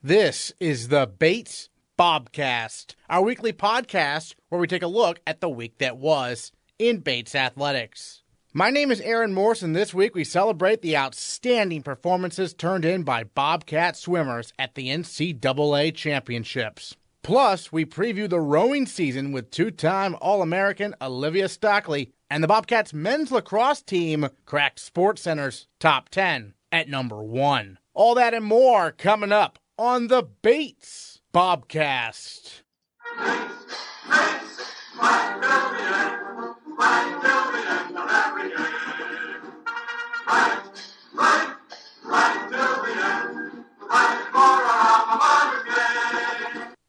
This is the Bates Bobcast, our weekly podcast where we take a look at the week that was in Bates athletics. My name is Aaron Morse, and this week we celebrate the outstanding performances turned in by Bobcat swimmers at the NCAA Championships. Plus, we preview the rowing season with two-time All-American Olivia Stockly, and the Bobcats men's lacrosse team cracked SportsCenters top 10 at number 1. All that and more coming up on the Bates Bobcast.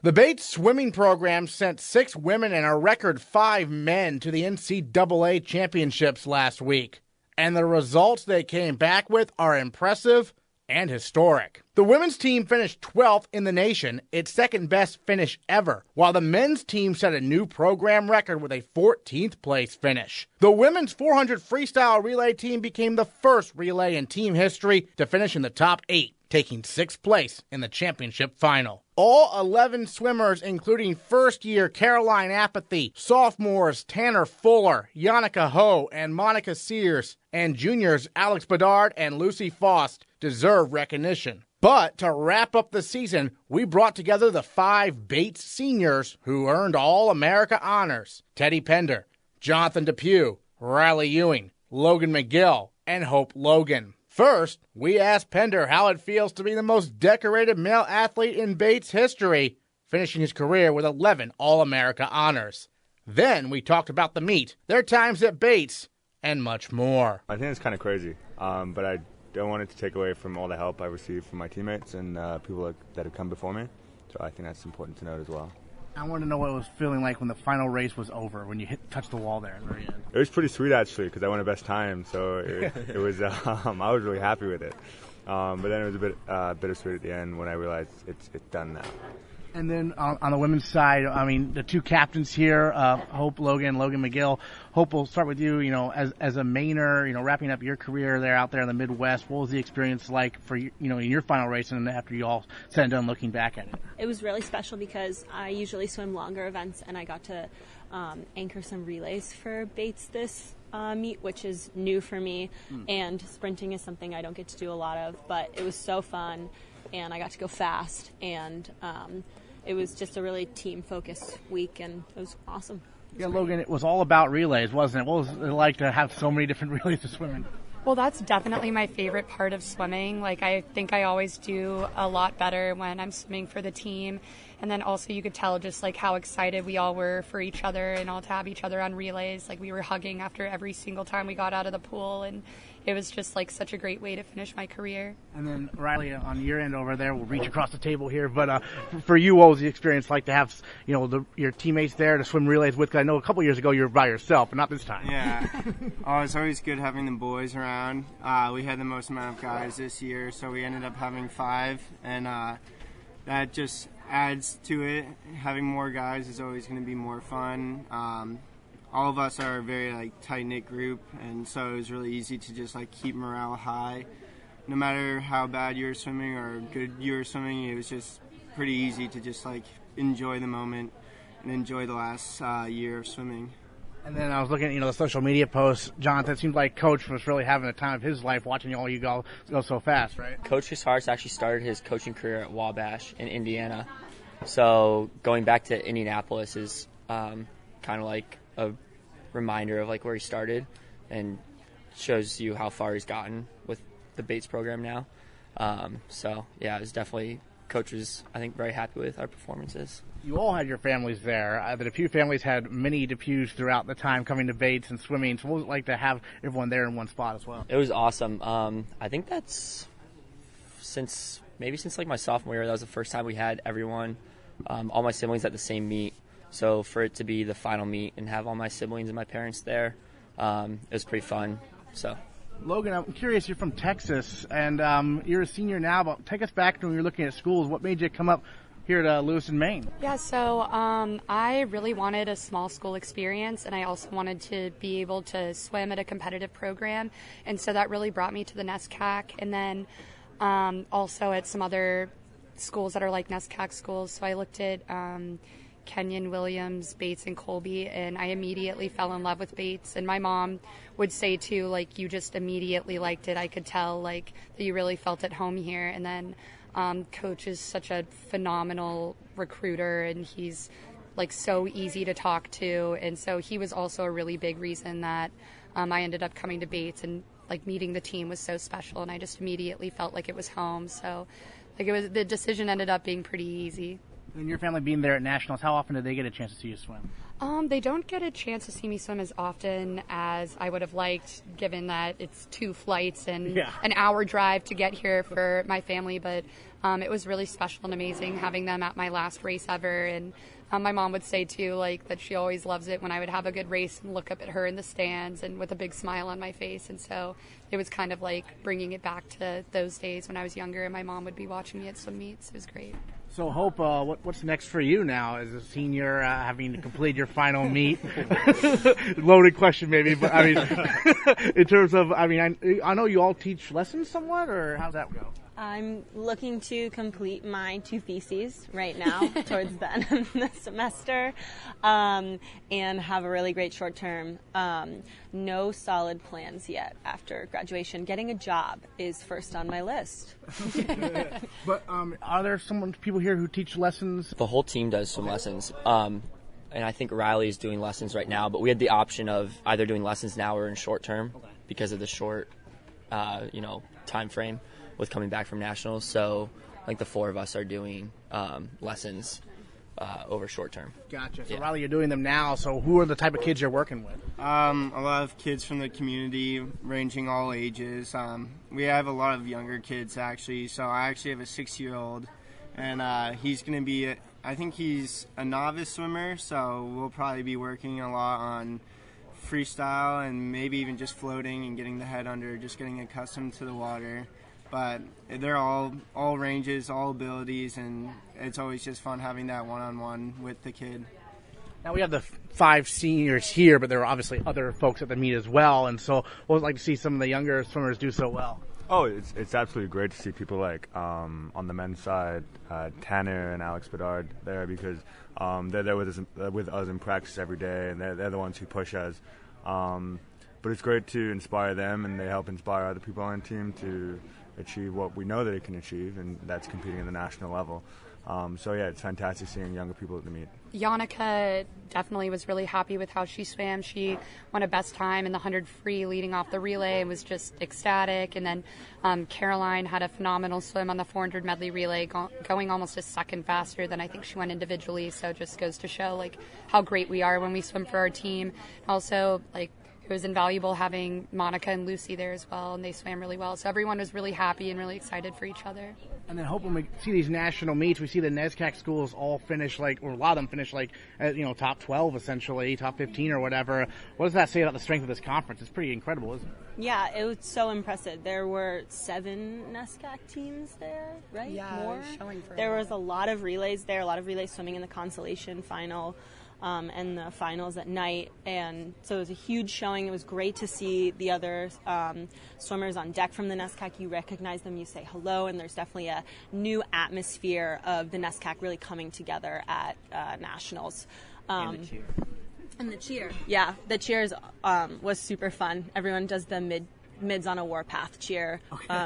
The Bates swimming program sent 6 women and a record 5 men to the NCAA Championships last week, and the results they came back with are impressive and historic. The women's team finished 12th in the nation, its second best finish ever, while the men's team set a new program record with a 14th place finish. The women's 400 freestyle relay team became the first relay in team history to finish in the top 8, taking 6th place in the championship final. All 11 swimmers, including first-year Caroline Apathy, sophomores Tanner Fuller, Yannicka Ho, and Monica Sears, and juniors Alex Bedard and Lucy Faust, deserve recognition. But to wrap up the season, we brought together the 5 Bates seniors who earned All-America honors: Teddy Pender, Jonathan Depew, Riley Ewing, Logan McGill, and Hope Logan. First, we asked Pender how it feels to be the most decorated male athlete in Bates history, finishing his career with 11 All-America honors. Then we talked about the meet, their times at Bates, and much more. I think it's kind of crazy, but I don't want it to take away from all the help I received from my teammates and people that have come before me. So I think that's important to note as well. I want to know what it was feeling like when the final race was over, when you touched the wall there at the very end. It was pretty sweet, actually, because I won a best time, so it was. I was really happy with it. But then it was a bit bittersweet at the end when I realized it's done now. And then on the women's side, I mean, the 2 captains here, Hope Logan, Logan McGill. Hope, we'll start with you. You know, as a Mainer, wrapping up your career there out there in the Midwest, what was the experience like for you, in your final race and after you all said and done looking back at it? It was really special because I usually swim longer events, and I got to anchor some relays for Bates this meet, which is new for me. And sprinting is something I don't get to do a lot of, but it was so fun, and I got to go fast, and it was just a really team-focused week, and it was awesome. Yeah, Logan, it was all about relays, wasn't it? What was it like to have so many different relays to swim in? Well, that's definitely my favorite part of swimming. Like, I think I always do a lot better when I'm swimming for the team. And then also you could tell just like how excited we all were for each other and all to have each other on relays. Like, we were hugging after every single time we got out of the pool, and it was just like such a great way to finish my career. And then Riley, on your end over there, we'll reach across the table here. But for you, what was the experience like to have your teammates there to swim relays with? 'Cause I know a couple years ago you were by yourself, but not this time. Yeah, it's always good having the boys around. We had the most amount of guys this year, so we ended up having 5, and that just adds to it. Having more guys is always going to be more fun. All of us are a very tight-knit group, and so it was really easy to just keep morale high. No matter how bad you were swimming or good you were swimming, it was just pretty easy to just enjoy the moment and enjoy the last year of swimming. And then I was looking at the social media posts. Jonathan, it seems like Coach was really having the time of his life watching all you go so fast, right? Coach Hartz actually started his coaching career at Wabash in Indiana. So going back to Indianapolis is kind of like a reminder of where he started, and shows you how far he's gotten with the Bates program now. So yeah, it was definitely, Coach was, I think, very happy with our performances. You all had your families there. The Depew families had many Depews throughout the time coming to Bates and swimming. So what was it like to have everyone there in one spot as well? It was awesome. I think that's since my sophomore year, that was the first time we had everyone, all my siblings at the same meet. So for it to be the final meet and have all my siblings and my parents there, it was pretty fun. So, Logan, I'm curious, you're from Texas, and you're a senior now, but take us back to when you were looking at schools. What made you come up here to Lewiston, Maine? Yeah, so I really wanted a small school experience, and I also wanted to be able to swim at a competitive program, and so that really brought me to the NESCAC, and then also at some other schools that are like NESCAC schools. So I looked at Kenyon, Williams, Bates, and Colby, and I immediately fell in love with Bates. And my mom would say too, like, you just immediately liked it. I could tell, like, that you really felt at home here. And then Coach is such a phenomenal recruiter, and he's like so easy to talk to. And so he was also a really big reason that I ended up coming to Bates, and like meeting the team was so special, and I just immediately felt like it was home. So like the decision ended up being pretty easy. And your family being there at Nationals, how often do they get a chance to see you swim? They don't get a chance to see me swim as often as I would have liked, given that it's 2 flights and an hour drive to get here for my family. But it was really special and amazing having them at my last race ever. And my mom would say, too, like, that she always loves it when I would have a good race and look up at her in the stands and with a big smile on my face. And so it was kind of like bringing it back to those days when I was younger and my mom would be watching me at swim meets. It was great. So, Hope, what's next for you now as a senior, having to complete your final meet? Loaded question, maybe, but I mean, in terms of, I mean, I know you all teach lessons somewhat, or how's that go? I'm looking to complete my 2 theses right now towards the end of the semester, and have a really great short term. No solid plans yet after graduation. Getting a job is first on my list. But are there people here who teach lessons? The whole team does some lessons. And I think Riley is doing lessons right now, but we had the option of either doing lessons now or in short term because of the short, time frame with coming back from nationals. So like the 4 of us are doing lessons over short term. Gotcha. So Riley, you're doing them now. So who are the type of kids you're working with? A lot of kids from the community, ranging all ages. We have a lot of younger kids, actually. So I actually have a 6-year-old, and he's going to be, I think he's a novice swimmer, so we'll probably be working a lot on freestyle and maybe even just floating and getting the head under, just getting accustomed to the water. But they're all ranges, all abilities, and it's always just fun having that one-on-one with the kid. Now we have the 5 seniors here, but there are obviously other folks at the meet as well. And so what would like to see some of the younger swimmers do so well? Oh, it's absolutely great to see people like on the men's side, Tanner and Alex Bedard there, because they're there with us in practice every day, and they're the ones who push us. But it's great to inspire them, and they help inspire other people on the team to achieve what we know that it can achieve, and that's competing at the national level. It's fantastic seeing younger people at the meet. Yannicka definitely was really happy with how she swam. She won a best time in the 100 free leading off the relay and was just ecstatic. And then Caroline had a phenomenal swim on the 400 medley relay, going almost a second faster than I think she went individually. So it just goes to show like how great we are when we swim for our team. Also, like, it was invaluable having Monica and Lucy there as well, and they swam really well. So everyone was really happy and really excited for each other. And then hoping we see these national meets, we see the NESCAC schools all finish or a lot of them finish top 12 essentially, top 15 or whatever. What does that say about the strength of this conference? It's pretty incredible, isn't it? Yeah, it was so impressive. There were 7 NESCAC teams there, right? Yeah, more. Showing for there was a lot of relays there, a lot of relay swimming in the consolation final. And the finals at night, and so it was a huge showing. It was great to see the other swimmers on deck from the NESCAC. You recognize them, you say hello, and there's definitely a new atmosphere of the NESCAC really coming together at nationals. And the cheer. And the cheer. Yeah, the cheers was super fun. Everyone does the mids on a warpath cheer,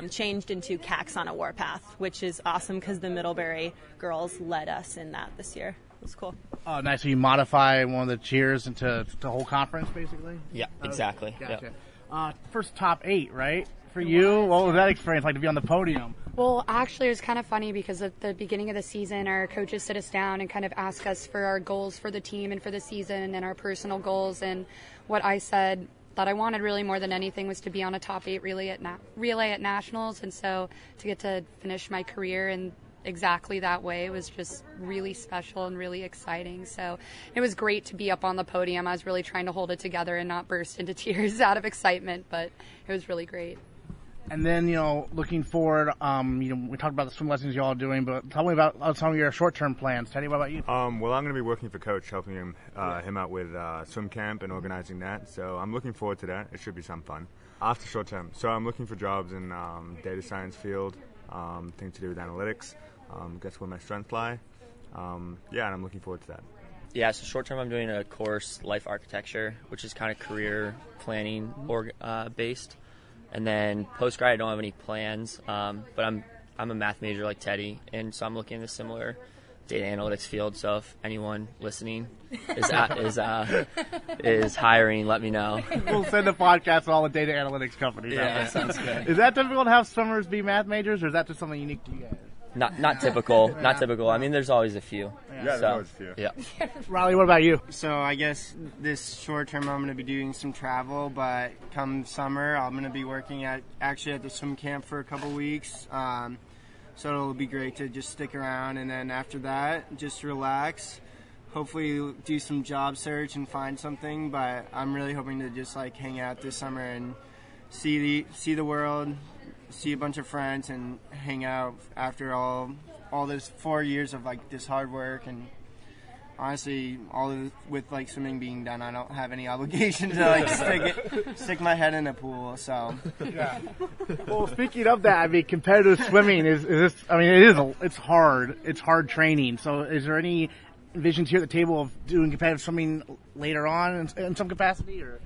changed into CACs on a warpath, which is awesome because the Middlebury girls led us in that this year. It was cool. Oh, nice. So you modify one of the cheers into the whole conference, basically? Yeah, exactly. Gotcha. Yep. First top 8, right? For you, what was that experience like to be on the podium? Well, actually, it was kind of funny because at the beginning of the season, our coaches sit us down and kind of ask us for our goals for the team and for the season and our personal goals. And what I said that I wanted really more than anything was to be on a top 8 relay at nationals. And so to get to finish my career in exactly that way was just really special and really exciting. So it was great to be up on the podium. I was really trying to hold it together and not burst into tears out of excitement, but it was really great. And then, looking forward, we talked about the swim lessons you all are doing, but tell me about some of your short-term plans. Teddy, what about you? Well, I'm going to be working for Coach, helping him out with swim camp and organizing that. So I'm looking forward to that. It should be some fun. After short term, so I'm looking for jobs in data science field, things to do with analytics. guess where my strengths lie. And I'm looking forward to that. Yeah, so short term I'm doing a course, Life Architecture, which is kind of career planning based. And then post-grad I don't have any plans, but I'm a math major like Teddy, and so I'm looking in a similar data analytics field. So if anyone listening is hiring, let me know. We'll send a podcast to all the data analytics companies. Yeah, sounds good. Is that typical to have swimmers be math majors, or is that just something unique to you guys? Not typical. Not typical. I mean, there's always a few. Yeah, there's always a few. Yeah. Riley, what about you? So I guess this short term I'm going to be doing some travel, but come summer I'm going to be working at the swim camp for a couple weeks. So it'll be great to just stick around, and then after that, just relax. Hopefully do some job search and find something, but I'm really hoping to just like hang out this summer and see the world, see a bunch of friends, and hang out after all this 4 years of like this hard work. And honestly, with like swimming being done, I don't have any obligation to like stick my head in a pool. So yeah. Well, speaking of that, I mean, competitive swimming is this? I mean, it's hard. It's hard training. So, is there any visions here at the table of doing competitive swimming later on in some capacity, or?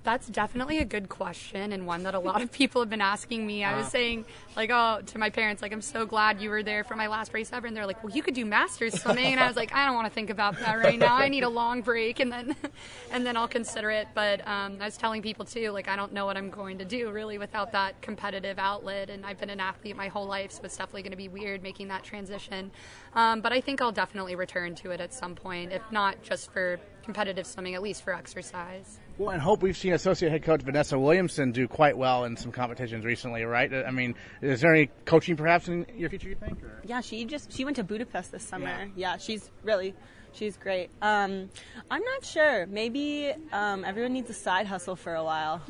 That's definitely a good question, and one that a lot of people have been asking me. I was saying, to my parents, I'm so glad you were there for my last race ever. And they're like, well, you could do masters swimming. And I was like, I don't want to think about that right now. I need a long break, and then I'll consider it. But I was telling people, too, I don't know what I'm going to do, really, without that competitive outlet. And I've been an athlete my whole life, so it's definitely going to be weird making that transition. But I think I'll definitely return to it at some point, if not just for competitive swimming, at least for exercise. Well, and hope we've seen Associate Head Coach Vanessa Williamson do quite well in some competitions recently, right? I mean, is there any coaching perhaps in your future, you think? Or? Yeah, she went to Budapest this summer. Yeah, she's great. I'm not sure. Maybe everyone needs a side hustle for a while.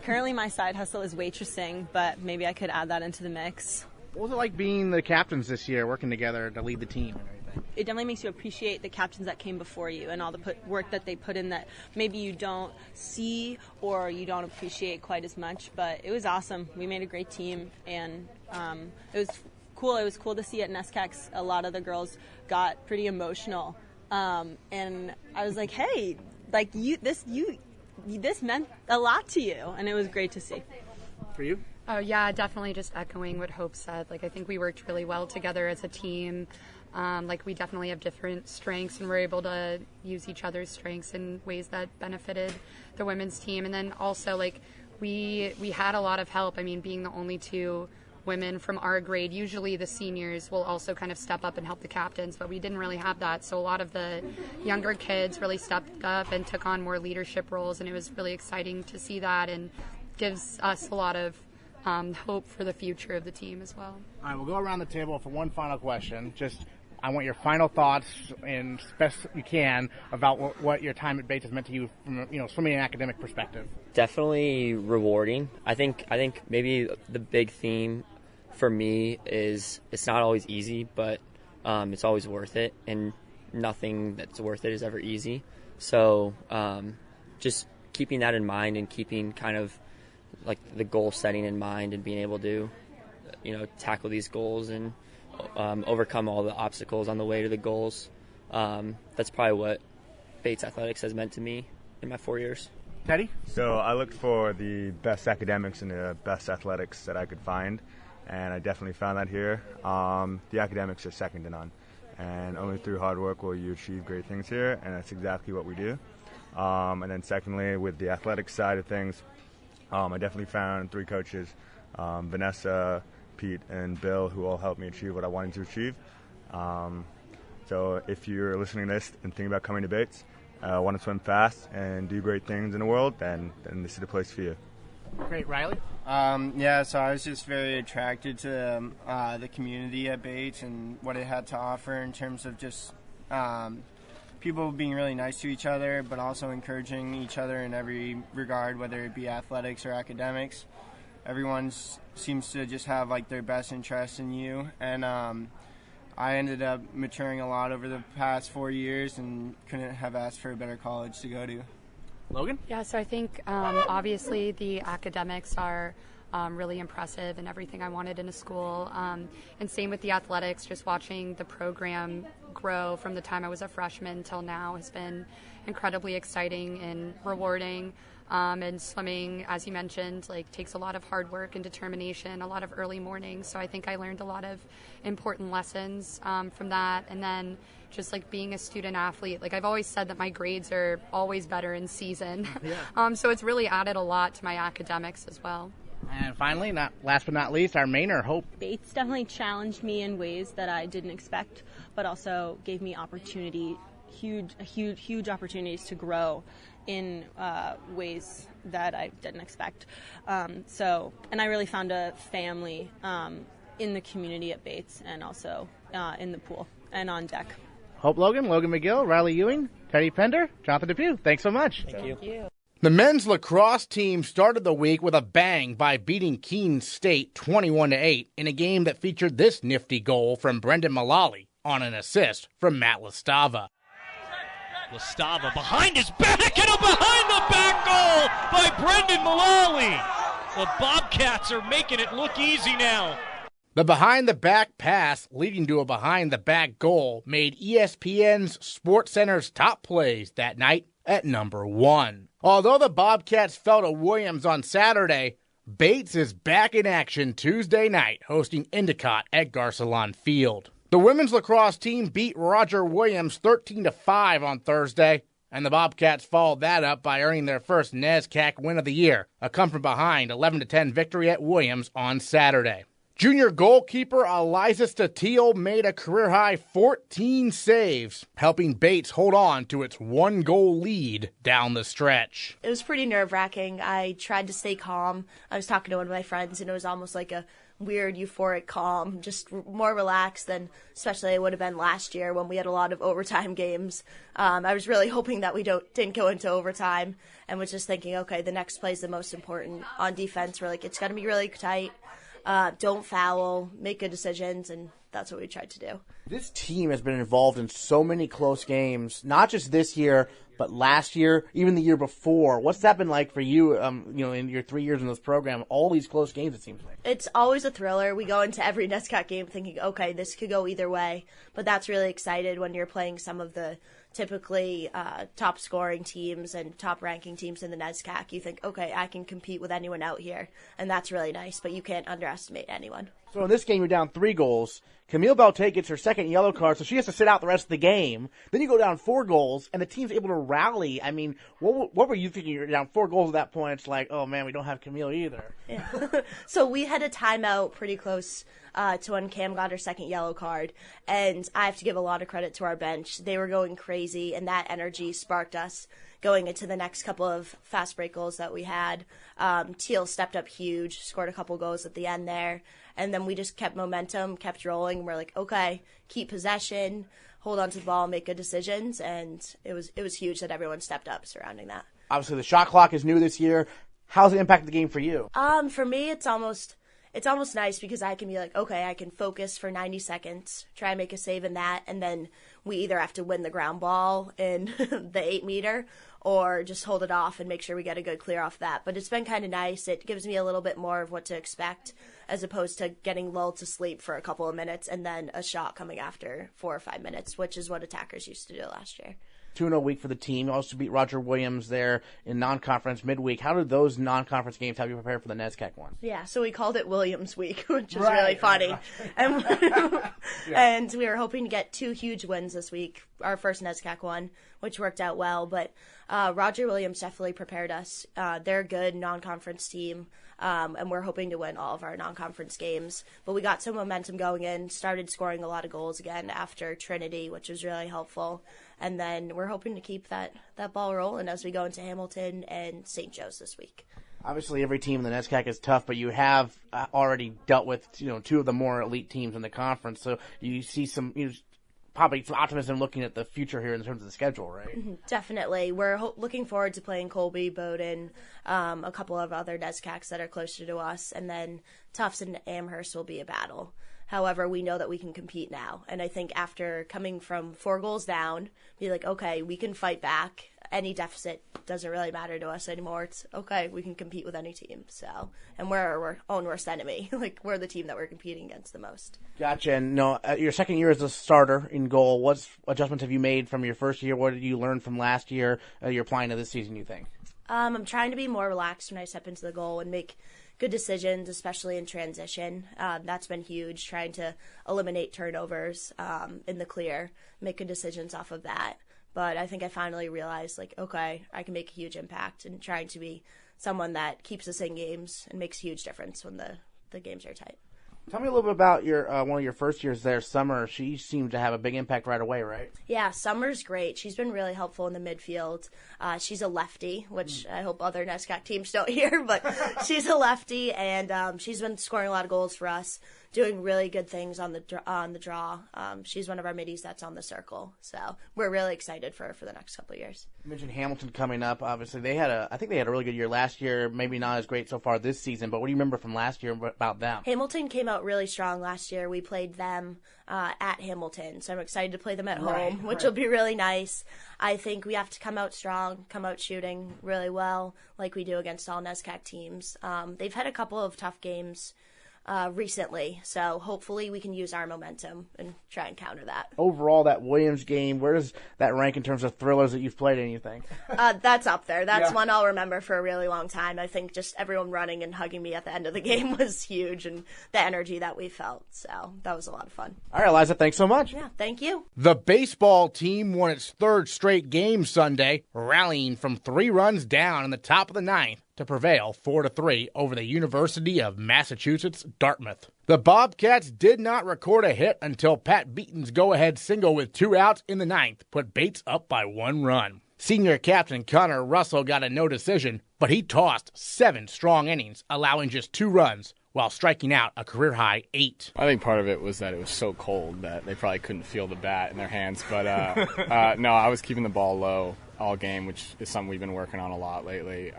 Currently my side hustle is waitressing, but maybe I could add that into the mix. What was it like being the captains this year, working together to lead the team? It definitely makes you appreciate the captains that came before you and all the work that they put in that maybe you don't see or you don't appreciate quite as much. But it was awesome. We made a great team, and it was cool. It was cool to see at NESCACs a lot of the girls got pretty emotional, and I was like, hey, this meant a lot to you, and it was great to see. For you? Oh yeah, definitely just echoing what Hope said. I think we worked really well together as a team. We definitely have different strengths, and we're able to use each other's strengths in ways that benefited the women's team. And then also, we had a lot of help. I mean, being the only two women from our grade, usually the seniors will also kind of step up and help the captains, but we didn't really have that. So a lot of the younger kids really stepped up and took on more leadership roles, and it was really exciting to see that, and gives us a lot of hope for the future of the team as well. All right, we'll go around the table for one final question. I want your final thoughts, and best you can, about what your time at Bates has meant to you from swimming and academic perspective. Definitely rewarding. I think maybe the big theme for me is it's not always easy, but it's always worth it, and nothing that's worth it is ever easy. So just keeping that in mind, and keeping kind of the goal setting in mind, and being able to tackle these goals and overcome all the obstacles on the way to the goals. That's probably what Bates Athletics has meant to me in my 4 years. Teddy? So I looked for the best academics and the best athletics that I could find, and I definitely found that here. The academics are second to none, and only through hard work will you achieve great things here, and that's exactly what we do. And then secondly, with the athletic side of things, I definitely found 3 coaches, Vanessa, Pete, and Bill, who all helped me achieve what I wanted to achieve. So if you're listening to this and thinking about coming to Bates, want to swim fast and do great things in the world, then this is the place for you. Great. Riley? So I was just very attracted to the community at Bates and what it had to offer in terms of just people being really nice to each other, but also encouraging each other in every regard, whether it be athletics or academics. Everyone seems to just have their best interest in you, and I ended up maturing a lot over the past 4 years and couldn't have asked for a better college to go to. Logan? Yeah, so I think obviously the academics are really impressive and everything I wanted in a school. And same with the athletics, just watching the program grow from the time I was a freshman till now has been incredibly exciting and rewarding. And swimming, as you mentioned, like takes a lot of hard work and determination, a lot of early mornings. So I think I learned a lot of important lessons from that. And then just like being a student athlete, like I've always said that my grades are always better in season. Yeah. So it's really added a lot to my academics as well. And finally, not last but not least, our mainer, Hope. Bates definitely challenged me in ways that I didn't expect, but also gave me huge opportunities to grow in ways that I didn't expect. And I really found a family in the community at Bates and also in the pool and on deck. Hope Logan, Logan McGill, Riley Ewing, Teddy Pender, Jonathan Depew. Thanks so much. Thank you. The men's lacrosse team started the week with a bang by beating Keene State 21-8 in a game that featured this nifty goal from Brendan Mullally on an assist from Matt Lastava. Lastava behind his back and a behind-the-back goal by Brendan Mullally. The Bobcats are making it look easy now. The behind-the-back pass leading to a behind-the-back goal made ESPN's SportsCenters top plays that night at number 1. Although the Bobcats fell to Williams on Saturday, Bates is back in action Tuesday night hosting Endicott at Garcelon Field. The women's lacrosse team beat Roger Williams 13-5 on Thursday, and the Bobcats followed that up by earning their first NESCAC win of the year, a come-from-behind 11-10 victory at Williams on Saturday. Junior goalkeeper Eliza Statile made a career-high 14 saves, helping Bates hold on to its 1-goal lead down the stretch. It was pretty nerve-wracking. I tried to stay calm. I was talking to one of my friends, and it was almost like a weird, euphoric calm, just more relaxed than especially it would have been last year when we had a lot of overtime games. I was really hoping that we didn't go into overtime and was just thinking, okay, the next play is the most important. On defense, we're like, it's going to be really tight. Don't foul, make good decisions, and that's what we tried to do. This team has been involved in so many close games, not just this year, but last year, even the year before. What's that been like for you, in your 3 years in this program, all these close games, it seems like? It's always a thriller. We go into every NESCAC game thinking, okay, this could go either way, but that's really excited when you're playing some of the typically top scoring teams and top ranking teams in the NESCAC. You think, okay, I can compete with anyone out here, and that's really nice, but you can't underestimate anyone. So in this game, you're down 3 goals. Camille Belté gets her second yellow card, so she has to sit out the rest of the game. Then you go down 4 goals, and the team's able to rally. I mean, what were you thinking? You're down 4 goals at that point. It's like, oh, man, we don't have Camille either. Yeah. So we had a timeout pretty close to when Cam got her second yellow card, and I have to give a lot of credit to our bench. They were going crazy, and that energy sparked us going into the next couple of fast break goals that we had. Teal stepped up huge, scored a couple goals at the end there, and then we just kept momentum, kept rolling. We're like, okay, keep possession, hold on to the ball, make good decisions, and it was huge that everyone stepped up surrounding that. Obviously, the shot clock is new this year. How's it impacted the game for you? For me, it's almost nice because I can be like, okay, I can focus for 90 seconds, try and make a save in that, and then we either have to win the ground ball in the 8-meter or just hold it off and make sure we get a good clear off that. But it's been kind of nice. It gives me a little bit more of what to expect as opposed to getting lulled to sleep for a couple of minutes and then a shot coming after 4 or 5 minutes, which is what attackers used to do last year. 2-0 week for the team. You also beat Roger Williams there in non-conference midweek. How did those non-conference games have you prepared for the NESCAC one? Yeah, so we called it Williams week, which is really funny. Right. And we were hoping to get 2 huge wins this week, our first NESCAC one, which worked out well. But Roger Williams definitely prepared us. They're a good non-conference team, and we're hoping to win all of our non-conference games. But we got some momentum going in, started scoring a lot of goals again after Trinity, which was really helpful. And then we're hoping to keep that ball rolling as we go into Hamilton and St. Joe's this week. Obviously, every team in the NESCAC is tough, but you have already dealt with 2 of the more elite teams in the conference. So you see probably some optimism looking at the future here in terms of the schedule, right? Mm-hmm. Definitely. We're looking forward to playing Colby, Bowdoin, a couple of other NESCACs that are closer to us, and then Tufts and Amherst will be a battle. However, we know that we can compete now. And I think after coming from 4 goals down, be like, okay, we can fight back. Any deficit doesn't really matter to us anymore. It's okay, we can compete with any team. So, and we're our own worst enemy. Like, we're the team that we're competing against the most. Gotcha. And your second year as a starter in goal, what adjustments have you made from your first year? What did you learn from last year you're applying to this season, you think? I'm trying to be more relaxed when I step into the goal and make good decisions, especially in transition. That's been huge, trying to eliminate turnovers in the clear, make good decisions off of that. But I think I finally realized, like, okay, I can make a huge impact, and trying to be someone that keeps us in games and makes a huge difference when the games are tight. Tell me a little bit about your one of your first years there, Summer. She seemed to have a big impact right away, right? Yeah, Summer's great. She's been really helpful in the midfield. She's a lefty, which I hope other NESCAC teams don't hear, but she's a lefty, and she's been scoring a lot of goals for us, doing really good things on the draw. She's one of our middies that's on the circle, so we're really excited for her for the next couple of years. You mentioned Hamilton coming up. Obviously, I think they had a really good year last year. Maybe not as great so far this season, but what do you remember from last year about them? Hamilton came out really strong last year. We played them at Hamilton, so I'm excited to play them at home, which will be really nice. I think we have to come out strong, come out shooting really well, like we do against all NESCAC teams. They've had a couple of tough games recently, so hopefully we can use our momentum and try and counter that. Overall, that Williams game, where does that rank in terms of thrillers that you've played in, you think? That's up there. That's one I'll remember for a really long time. I think just everyone running and hugging me at the end of the game was huge, and the energy that we felt, so that was a lot of fun. All right, Eliza, thanks so much. Yeah, thank you. The baseball team won its 3rd straight game Sunday, rallying from 3 runs down in the top of the 9th to prevail 4-3 over the University of Massachusetts Dartmouth. The Bobcats did not record a hit until Pat Beaton's go-ahead single with 2 outs in the 9th put Bates up by 1 run. Senior captain Connor Russell got a no decision, but he tossed 7 strong innings, allowing just 2 runs, while striking out a career-high 8. I think part of it was that it was so cold that they probably couldn't feel the bat in their hands. But no, I was keeping the ball low all game, which is something we've been working on a lot lately.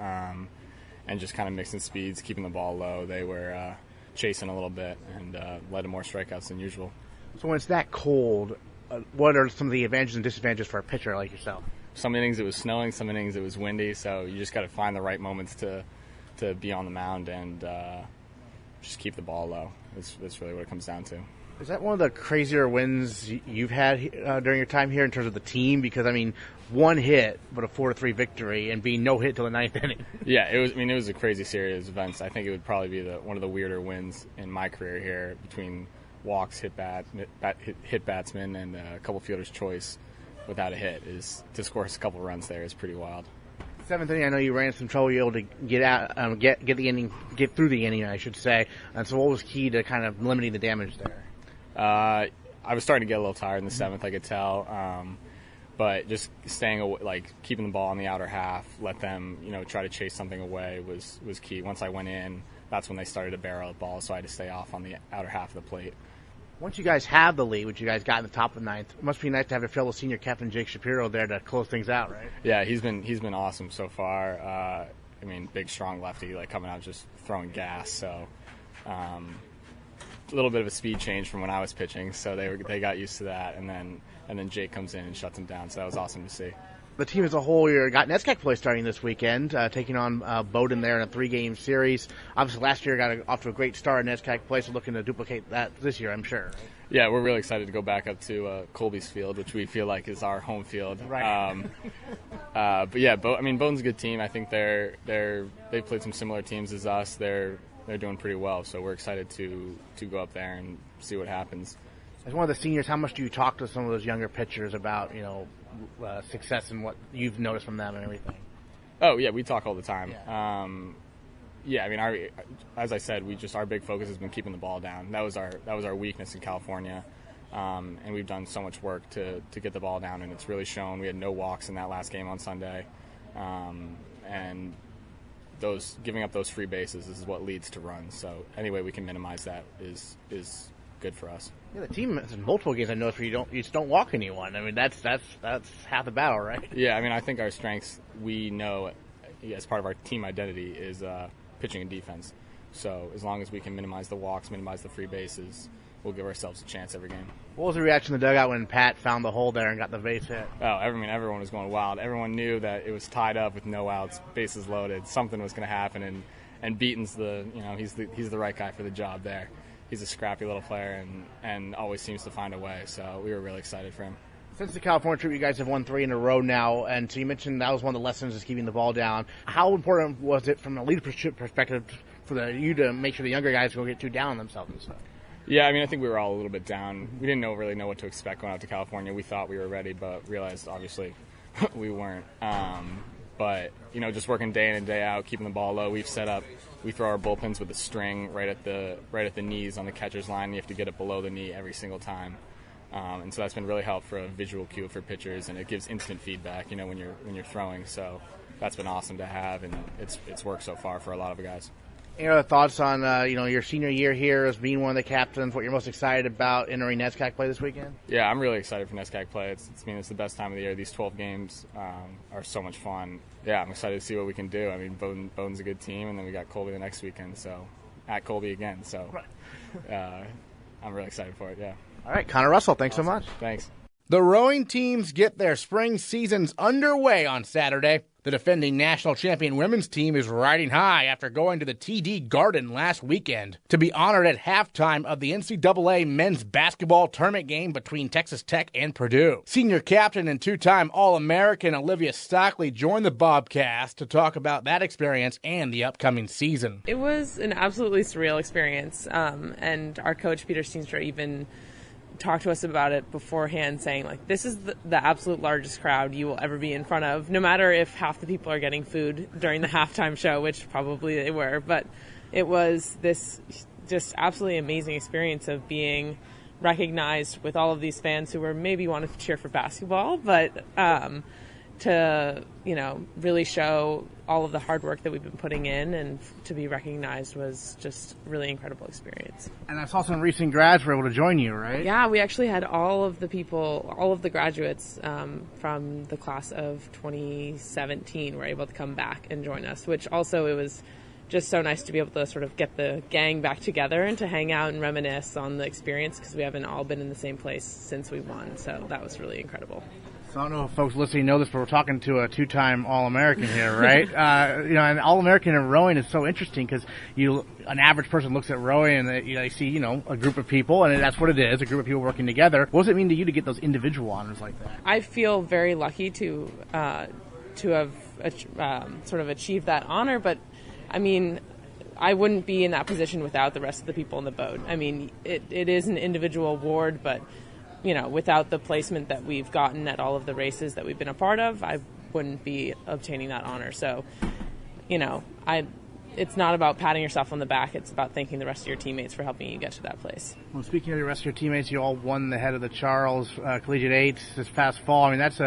And just kind of mixing speeds, keeping the ball low. They were chasing a little bit and led to more strikeouts than usual. So when it's that cold, what are some of the advantages and disadvantages for a pitcher like yourself? Some innings it was snowing, some innings it was windy, so you just got to find the right moments to be on the mound and just keep the ball low. That's really what it comes down to. Is that one of the crazier wins you've had during your time here in terms of the team? Because, I mean, 1 hit, but a 4-3 victory, and being no hit till the 9th inning. Yeah, it was. I mean, it was a crazy series of events. I think it would probably be one of the weirder wins in my career here, between walks, hit batsmen, and a couple fielders' choice without a hit. Is to score a couple runs there is pretty wild. 7th inning, I know you ran into some trouble. You were able to get out, get the inning, get through the inning, I should say. And so, what was key to kind of limiting the damage there? I was starting to get a little tired in the 7th, I could tell. But just staying away, like keeping the ball in the outer half, let them, try to chase something away was key. Once I went in, that's when they started to barrel the ball, so I had to stay off on the outer half of the plate. Once you guys have the lead, which you guys got in the top of the 9th, it must be nice to have your fellow senior captain Jake Shapiro there to close things out, right? Yeah, he's been awesome so far. I mean, big, strong lefty, like coming out just throwing gas. So a little bit of a speed change from when I was pitching, so they got used to that, and then Jake comes in and shuts him down. So that was awesome to see. The team as a whole, you got NESCAC play starting this weekend, taking on Bowdoin there in a 3-game series. Obviously, last year got off to a great start in NESCAC play, so looking to duplicate that this year, I'm sure. Right? Yeah, we're really excited to go back up to Colby's field, which we feel like is our home field. Right. But yeah, Bowdoin's a good team. I think they've played some similar teams as us. They're doing pretty well, so we're excited to go up there and see what happens. As one of the seniors, how much do you talk to some of those younger pitchers about, success and what you've noticed from them and everything? Oh yeah, we talk all the time. Yeah. As I said, our big focus has been keeping the ball down. That was our weakness in California, and we've done so much work to get the ball down, and it's really shown. We had no walks in that last game on Sunday, and giving up those free bases is what leads to runs. So any way we can minimize that is good for us. Yeah, the team has multiple games I noticed where you just don't walk anyone. I mean, that's half the battle, right? Yeah, I think our strengths, we know as part of our team identity, is pitching and defense. So as long as we can minimize the walks, minimize the free bases, we'll give ourselves a chance every game. What was the reaction in the dugout when Pat found the hole there and got the base hit? Oh, everyone was going wild. Everyone knew that it was tied up with no outs, bases loaded. Something was going to happen, and Beaton's he's the right guy for the job there. He's a scrappy little player and always seems to find a way. So we were really excited for him. Since the California trip, you guys have won 3 in a row now, and so you mentioned that was one of the lessons is keeping the ball down. How important was it from a leadership perspective for you to make sure the younger guys don't get too down on themselves and stuff? Yeah, I mean, I think we were all a little bit down. We didn't really know what to expect going out to California. We thought we were ready, but realized obviously we weren't. But just working day in and day out, keeping the ball low. We throw our bullpens with a string right at the knees on the catcher's line. You have to get it below the knee every single time. And so that's been really helpful for a visual cue for pitchers, and it gives instant feedback, when you're throwing. So that's been awesome to have, and it's worked so far for a lot of the guys. Any other thoughts on your senior year here as being one of the captains? What you're most excited about entering NESCAC play this weekend? Yeah, I'm really excited for NESCAC play. It's the best time of the year. These 12 games are so much fun. Yeah, I'm excited to see what we can do. I mean, Bowdoin's a good team, and then we got Colby the next weekend, so at Colby again. So I'm really excited for it. Yeah. All right, Connor Russell, thanks so much. Thanks. The rowing teams get their spring seasons underway on Saturday. The defending national champion women's team is riding high after going to the TD Garden last weekend to be honored at halftime of the NCAA men's basketball tournament game between Texas Tech and Purdue. Senior captain and 2-time All-American Olivia Stockly joined the Bobcast to talk about that experience and the upcoming season. It was an absolutely surreal experience, and our coach, Peter Steenstra, even talked to us about it beforehand, saying this is the absolute largest crowd you will ever be in front of, no matter if half the people are getting food during the halftime show, which probably they were. But it was this just absolutely amazing experience of being recognized with all of these fans who were maybe wanted to cheer for basketball, but to really show all of the hard work that we've been putting in, and to be recognized was just a really incredible experience. And I saw some recent grads were able to join you, right? Yeah, we actually had all of the graduates from the class of 2017 were able to come back and join us, which also it was just so nice to be able to sort of get the gang back together and to hang out and reminisce on the experience, because we haven't all been in the same place since we won, so that was really incredible. So I don't know if folks listening know this, but we're talking to a 2-time All-American here, right? An All-American in rowing is so interesting because an average person looks at rowing and they see, a group of people, and that's what it is, a group of people working together. What does it mean to you to get those individual honors like that? I feel very lucky to have sort of achieved that honor, but I mean, I wouldn't be in that position without the rest of the people in the boat. I mean, it is an individual award, but without the placement that we've gotten at all of the races that we've been a part of, I wouldn't be obtaining that honor. So, it's not about patting yourself on the back. It's about thanking the rest of your teammates for helping you get to that place. Well, speaking of the rest of your teammates, you all won the head of the Charles Collegiate 8 this past fall. I mean, that's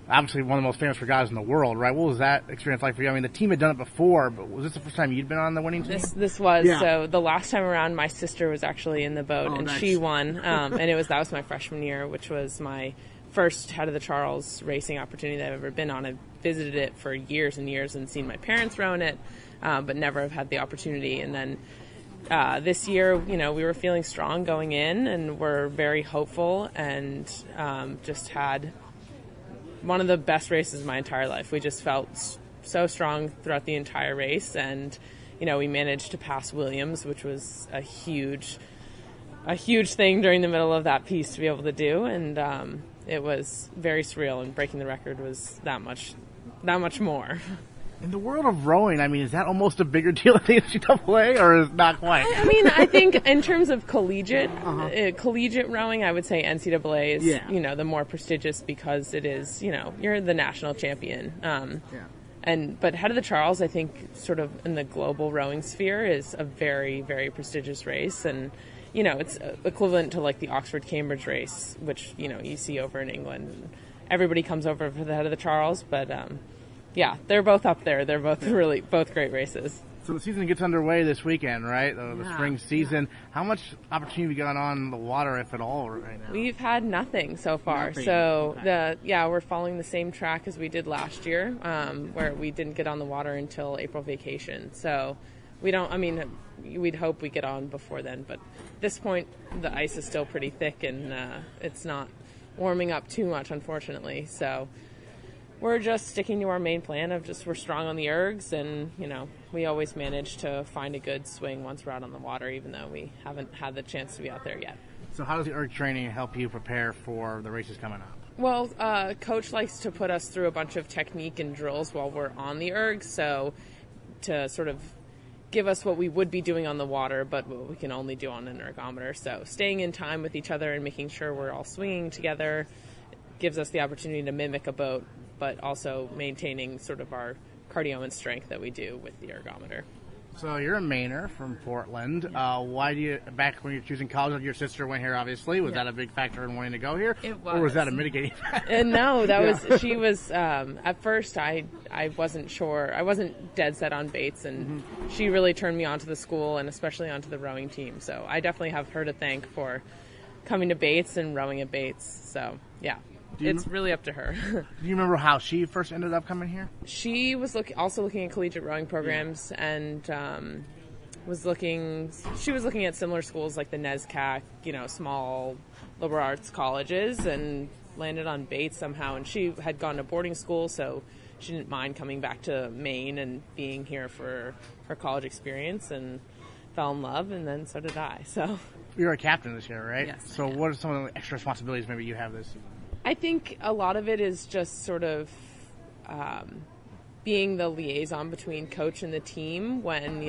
obviously one of the most famous guys in the world, right? What was that experience like for you? I mean, the team had done it before, but was this the first time you'd been on the winning team? This was. Yeah. So the last time around, my sister was actually in the boat, and nice. She won. And that was my freshman year, which was my first head of the Charles racing opportunity that I've ever been on. I've visited it for years and years and seen my parents row in it, but never have had the opportunity. And then this year, we were feeling strong going in, and we're very hopeful, and just had one of the best races of my entire life. We just felt so strong throughout the entire race, and we managed to pass Williams, which was a huge thing during the middle of that piece to be able to do, and it was very surreal, and breaking the record was that much more. In the world of rowing, I mean, is that almost a bigger deal at the NCAA, or is not quite? I mean, I think in terms of collegiate rowing, I would say NCAA is, the more prestigious, because it is, you're the national champion. But head of the Charles, I think, sort of in the global rowing sphere, is a very, very prestigious race, and it's equivalent to like the Oxford-Cambridge race, which you see over in England. Everybody comes over for the head of the Charles, but yeah, they're both up there. They're both both great races. So the season gets underway this weekend, right? The spring season. How much opportunity have you got on the water, if at all, right now? We've had nothing so far. Nothing. So we're following the same track as we did last year, where we didn't get on the water until April vacation. So we don't. I mean, we'd hope we get on before then, but at this point the ice is still pretty thick and it's not warming up too much, unfortunately. So we're just sticking to our main plan of just we're strong on the ergs, and we always manage to find a good swing once we're out on the water, even though we haven't had the chance to be out there yet. So how does the erg training help you prepare for the races coming up? Well, Coach likes to put us through a bunch of technique and drills while we're on the erg, so to sort of give us what we would be doing on the water, but what we can only do on an ergometer. So staying in time with each other and making sure we're all swinging together gives us the opportunity to mimic a boat, but also maintaining sort of our cardio and strength that we do with the ergometer. So you're a Mainer from Portland. Why do you, back when you were choosing college, your sister went here, obviously. Was that a big factor in wanting to go here? It was. Or was that a mitigating factor? And no, that she was, at first I wasn't sure. I wasn't dead set on Bates, and she really turned me onto the school and especially onto the rowing team. So I definitely have her to thank for coming to Bates and rowing at Bates. So, yeah. It's really up to her. Do you remember how she first ended up coming here? She was also looking at collegiate rowing programs and was looking at similar schools like the NESCAC, small liberal arts colleges, and landed on Bates somehow. And she had gone to boarding school, so she didn't mind coming back to Maine and being here for her college experience, and fell in love, and then so did I. So you're a captain this year, right? Yes. So what are some of the extra responsibilities maybe you have this season? I think a lot of it is just sort of being the liaison between coach and the team when,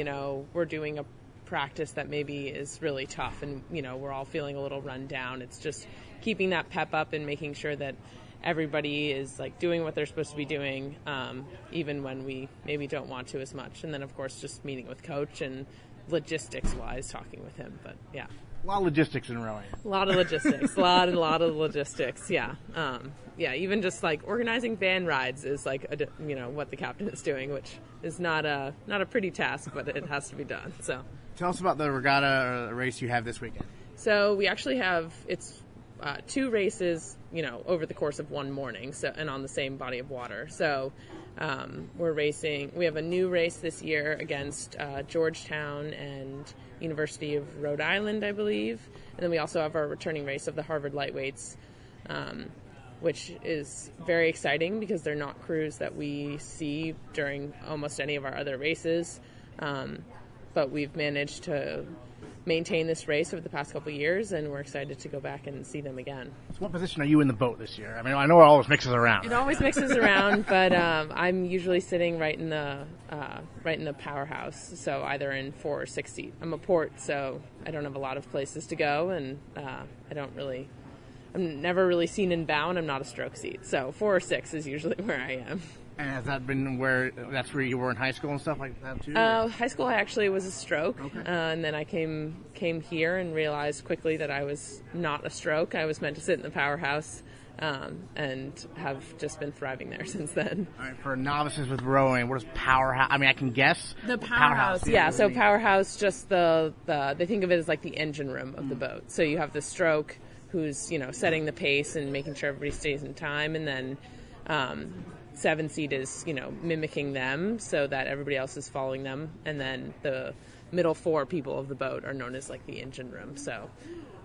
we're doing a practice that maybe is really tough and, we're all feeling a little run down. It's just keeping that pep up and making sure that everybody is doing what they're supposed to be doing, even when we maybe don't want to as much. And then, of course, just meeting with coach and logistics-wise talking with him. But, yeah. A lot of logistics in rowing. A lot of logistics. a lot of logistics, yeah. Even just organizing van rides is what the captain is doing, which is not a pretty task, but it has to be done. So tell us about the regatta race you have this weekend. So we actually have two races, over the course of one morning, and on the same body of water. So we're racing. We have a new race this year against Georgetown and University of Rhode Island, I believe. And then we also have our returning race of the Harvard Lightweights, which is very exciting because they're not crews that we see during almost any of our other races. But we've managed to maintain this race over the past couple of years, and we're excited to go back and see them again. So what position are you in the boat this year? I mean, I know it always mixes around. It always mixes around, but I'm usually sitting right in the powerhouse, so either in 4 or 6 seat. I'm a port, so I don't have a lot of places to go, and I'm never really seen in bow, and I'm not a stroke seat. So 4 or 6 is usually where I am. And has that been where you were in high school and stuff like that too? High school I actually was a stroke, okay. And then I came here and realized quickly that I was not a stroke. I was meant to sit in the powerhouse, and have just been thriving there since then. All right, for novices with rowing, what is powerhouse? I mean, I can guess. The powerhouse, yeah. So powerhouse, just they think of it as like the engine room of the boat. So you have the stroke, who's setting the pace and making sure everybody stays in time, and then 7 seat is mimicking them so that everybody else is following them, and then the middle 4 people of the boat are known as like the engine room. So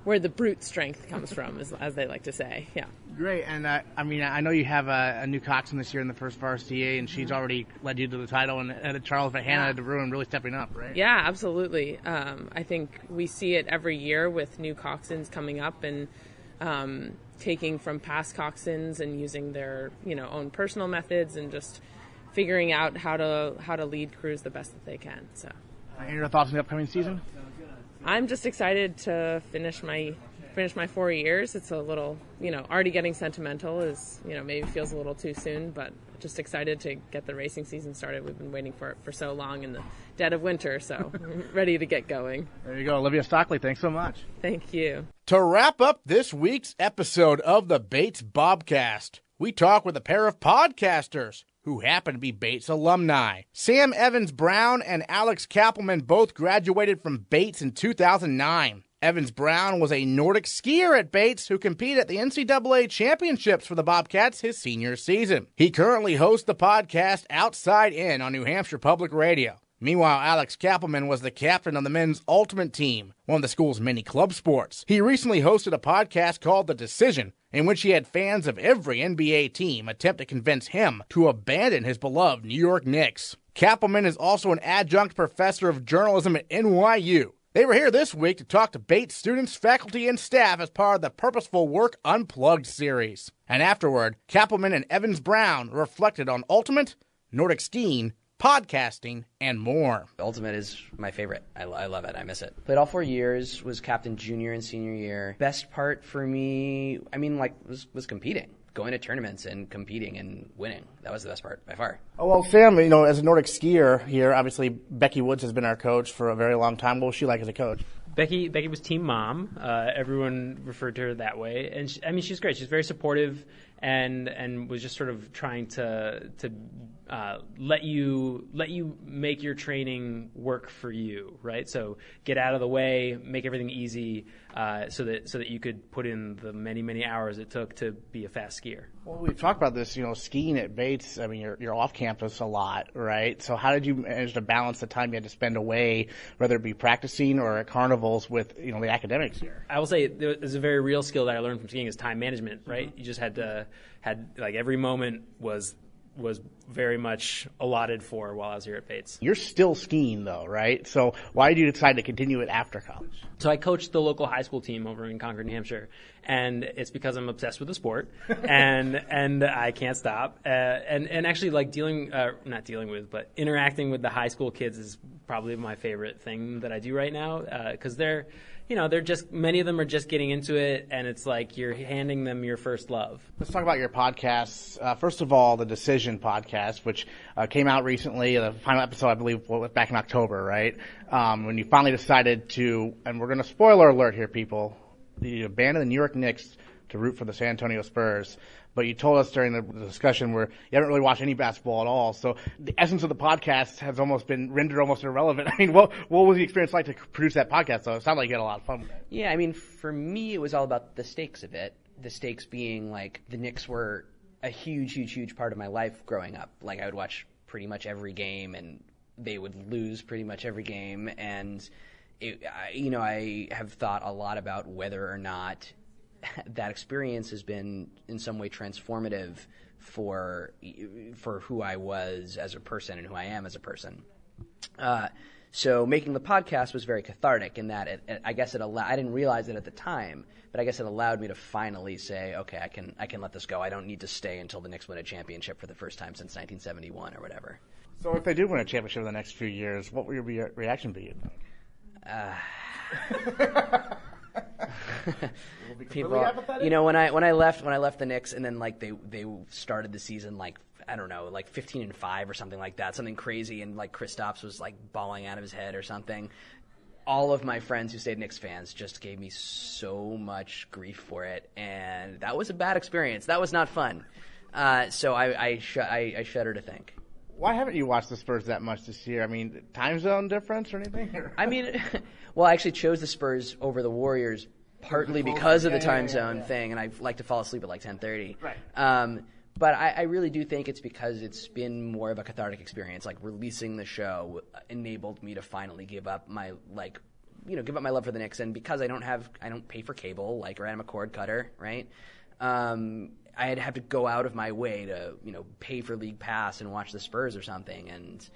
where the brute strength comes from, as they like to say. Yeah. Great. And I know you have a new coxswain this year in the first varsity, and she's already led you to the title, and Charles but Hannah DeBruin really stepping up, right? Yeah, absolutely. I think we see it every year with new coxswains coming up and taking from past coxswains and using their own personal methods and just figuring out how to lead crews the best that they can. So, any your thoughts on the upcoming season? I'm just excited to finish my 4 years. It's a little already getting sentimental, is maybe feels a little too soon, but just excited to get the racing season started. We've been waiting for it for so long in the dead of winter, so ready to get going. There you go, Olivia Stockly. Thanks so much. Thank you. To wrap up this week's episode of the Bates Bobcast, we talk with a pair of podcasters who happen to be Bates alumni. Sam Evans-Brown and Alex Kapelman both graduated from Bates in 2009. Evans-Brown was a Nordic skier at Bates who competed at the NCAA Championships for the Bobcats his senior season. He currently hosts the podcast Outside In on New Hampshire Public Radio. Meanwhile, Alex Kapelman was the captain of the men's ultimate team, one of the school's many club sports. He recently hosted a podcast called The Decision, in which he had fans of every NBA team attempt to convince him to abandon his beloved New York Knicks. Kapelman is also an adjunct professor of journalism at NYU. They were here this week to talk to Bates students, faculty, and staff as part of the Purposeful Work Unplugged series. And afterward, Kapelman and Evans Brown reflected on ultimate, Nordic skiing, podcasting, and more. Ultimate is my favorite. I love it. I miss it. Played all 4 years, was captain junior and senior year. Best part for me, was competing. Going to tournaments and competing and winning. That was the best part, by far. Oh, well, Sam, as a Nordic skier here, obviously Becky Woods has been our coach for a very long time. What was she like as a coach? Becky was team mom. Everyone referred to her that way. And she's great. She's very supportive and was just sort of trying to let you make your training work for you, right? So get out of the way, make everything easy, so that you could put in the many hours it took to be a fast skier. Well, we've talked about this, skiing at Bates. I mean, you're off campus a lot, right? So how did you manage to balance the time you had to spend away, whether it be practicing or at carnivals with the academics here? I will say there's a very real skill that I learned from skiing is time management, right? You just had every moment was very much allotted for while I was here at Bates. You're still skiing though, right? So why did you decide to continue it after college? So I coached the local high school team over in Concord, New Hampshire, and it's because I'm obsessed with the sport, and I can't stop. And actually, but interacting with the high school kids is probably my favorite thing that I do right now, because they're just, many of them are just getting into it, and it's like you're handing them your first love. Let's talk about your podcasts. First of all, the Decision podcast, which came out recently. The final episode, I believe, was back in October, right? When you finally decided to, and we're going to spoiler alert here, people, you abandoned the New York Knicks to root for the San Antonio Spurs. But you told us during the discussion where you haven't really watched any basketball at all. So the essence of the podcast has almost been rendered almost irrelevant. I mean, what was the experience like to produce that podcast, though? It sounded like you had a lot of fun with it. Yeah, I mean, for me, it was all about the stakes of it. The stakes being, the Knicks were a huge part of my life growing up. I would watch pretty much every game, and they would lose pretty much every game. And, I have thought a lot about whether or not that experience has been in some way transformative for who I was as a person and who I am as a person. So making the podcast was very cathartic in that I guess I didn't realize it at the time, but I guess it allowed me to finally say, okay, I can let this go. I don't need to stay until the Knicks win a championship for the first time since 1971 or whatever. So if they do win a championship in the next few years, what will your reaction be? People, when I left the Knicks, and then they started the season 15-5 or something like that, something crazy, and Kristaps was bawling out of his head or something. All of my friends who stayed Knicks fans just gave me so much grief for it, and that was a bad experience. That was not fun. So I shudder to think. Why haven't you watched the Spurs that much this year? I mean, time zone difference or anything? I mean, well, I actually chose the Spurs over the Warriors partly because of the time zone thing, and I like to fall asleep at 10:30. Right. But I really do think it's because it's been more of a cathartic experience. Releasing the show enabled me to finally give up my love for the Knicks, and because I don't pay for cable or I'm a cord cutter, right? I'd have to go out of my way to, pay for League Pass and watch the Spurs or something, and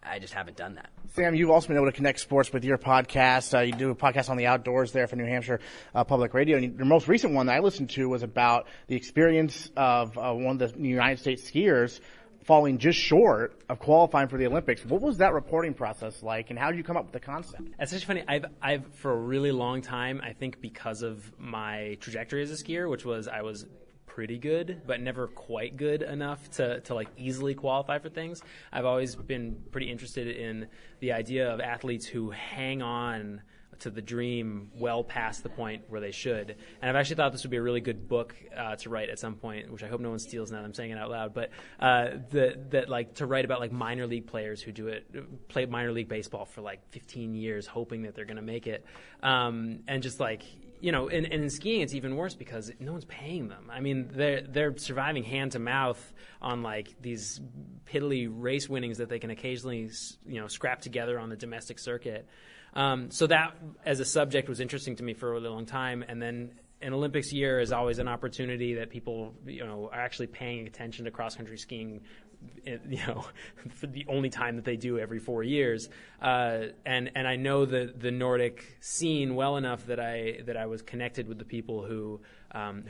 I just haven't done that. Sam, you've also been able to connect sports with your podcast. You do a podcast on the outdoors there for New Hampshire Public Radio, and your most recent one that I listened to was about the experience of one of the United States skiers falling just short of qualifying for the Olympics. What was that reporting process like, and how did you come up with the concept? It's actually funny. I've for a really long time, I think because of my trajectory as a skier, which was I was pretty good, but never quite good enough to easily qualify for things. I've always been pretty interested in the idea of athletes who hang on to the dream well past the point where they should. And I've actually thought this would be a really good book to write at some point, which I hope no one steals now that I'm saying it out loud. But to write about minor league players who play minor league baseball for 15 years, hoping that they're going to make it, and just and in skiing it's even worse because no one's paying them. I mean, they're surviving hand to mouth on like these piddly race winnings that they can occasionally, scrap together on the domestic circuit. So that as a subject was interesting to me for a really long time. And then an Olympics year is always an opportunity that people, are actually paying attention to cross-country skiing, for the only time that they do every 4 years. And I know the Nordic scene well enough that I was connected with the people who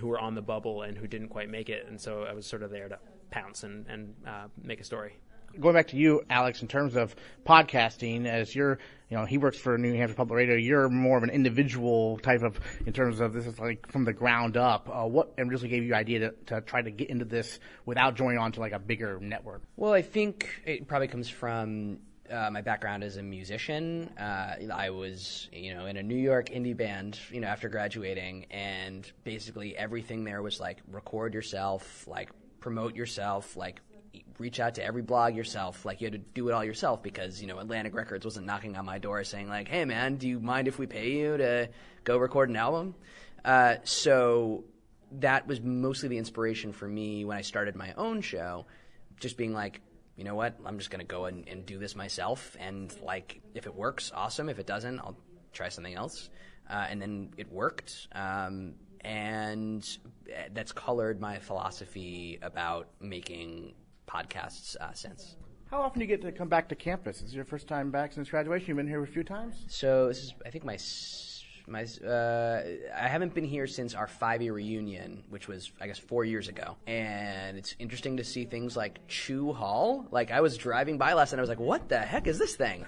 were on the bubble and who didn't quite make it. And so I was sort of there to pounce and make a story. Going back to you, Alex, in terms of podcasting, as you're, he works for New Hampshire Public Radio, you're more of an individual type of, in terms of this is like from the ground up. What really gave you the idea to try to get into this without joining on to like a bigger network? Well, I think it probably comes from my background as a musician. I was, in a New York indie band, after graduating, and basically everything there was like record yourself, like promote yourself, like reach out to every blog yourself. Like you had to do it all yourself because, Atlantic Records wasn't knocking on my door saying like, hey man, do you mind if we pay you to go record an album? So that was mostly the inspiration for me when I started my own show, just being like, you know what, I'm just going to go and do this myself. And like, if it works, awesome. If it doesn't, I'll try something else. And then it worked. And that's colored my philosophy about making podcasts since. How often do you get to come back to campus? Is it your first time back since graduation? You've been here a few times? So this is, I think, I haven't been here since our 5-year reunion, which was, I guess, 4 years ago. And it's interesting to see things like Chew Hall. Like, I was driving by last night, and I was like, what the heck is this thing?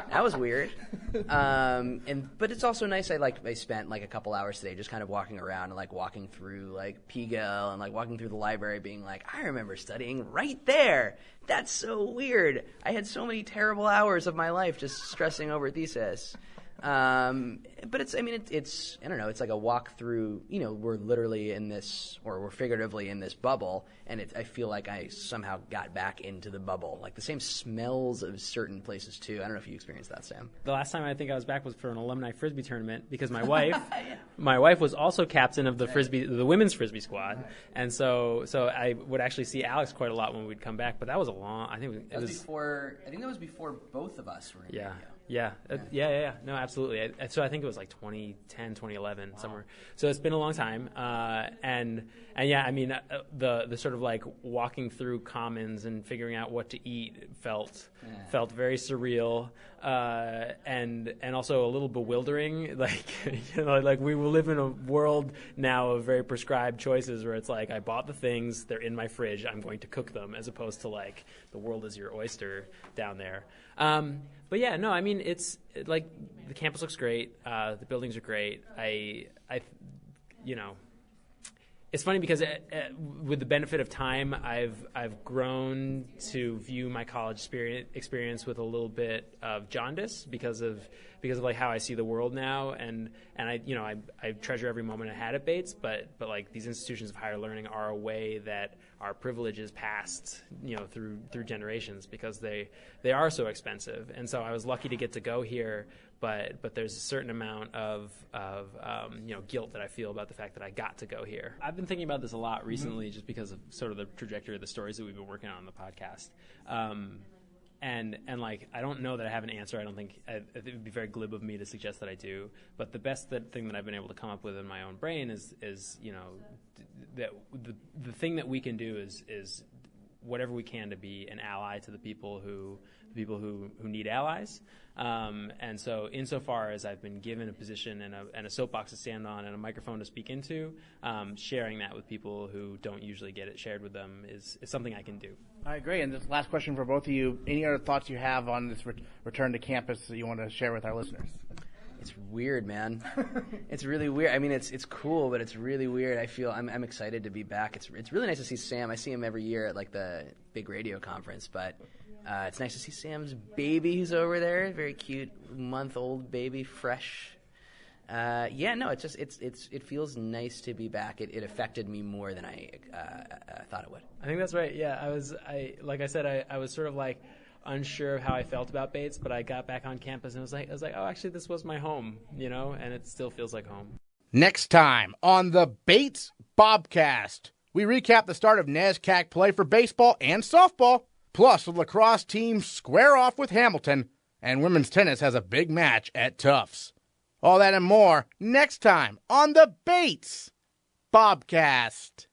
That was weird. But it's also nice. I spent like a couple hours today just kind of walking around and like walking through like PGL and like walking through the library being like, I remember studying right there. That's so weird. I had so many terrible hours of my life just stressing over a thesis. But it's I don't know, it's like a walk through, we're literally in this, or we're figuratively in this bubble, and I feel like I somehow got back into the bubble. Like the same smells of certain places too. I don't know if you experienced that, Sam. The last time I think I was back was for an alumni Frisbee tournament because my wife was also captain of the women's Frisbee squad. And so I would actually see Alex quite a lot when we'd come back, but that was I think that was before both of us were in radio. Yeah. No, absolutely. So I think it was like 2010, 2011, somewhere. So it's been a long time. And yeah, I mean, the sort of like walking through Commons and figuring out what to eat felt very surreal, and also a little bewildering. Like, like we live in a world now of very prescribed choices where it's like, I bought the things, they're in my fridge, I'm going to cook them, as opposed to like the world is your oyster down there. But yeah, no, I mean, it's like the campus looks great. The buildings are great. It's funny because with the benefit of time, I've grown to view my college experience with a little bit of jaundice because of like how I see the world now, and I treasure every moment I had at Bates, but like these institutions of higher learning are a way that our privilege is passed through generations because they are so expensive, and so I was lucky to get to go here. But there's a certain amount of guilt that I feel about the fact that I got to go here. I've been thinking about this a lot recently, just because of sort of the trajectory of the stories that we've been working on the podcast. And like, I don't know that I have an answer. I don't think it would be very glib of me to suggest that I do. But the best thing that I've been able to come up with in my own brain is that the thing that we can do is whatever we can to be an ally to the people who need allies. And so insofar as I've been given a position and a soapbox to stand on and a microphone to speak into, sharing that with people who don't usually get it shared with them is something I can do. I agree. And this last question for both of you, any other thoughts you have on this return to campus that you want to share with our listeners? It's weird, man. It's really weird. I mean, it's cool, but it's really weird. I feel I'm excited to be back. It's really nice to see Sam. I see him every year at like the big radio conference, but it's nice to see Sam's baby who's over there. Very cute, month-old baby, fresh. It feels nice to be back. It affected me more than I thought it would. I think that's right. Yeah, I was sort of like, unsure of how I felt about Bates, but I got back on campus and I was like, oh, actually, this was my home, and it still feels like home. Next time on the Bates Bobcast, we recap the start of NESCAC play for baseball and softball, plus the lacrosse teams square off with Hamilton, and women's tennis has a big match at Tufts. All that and more next time on the Bates Bobcast.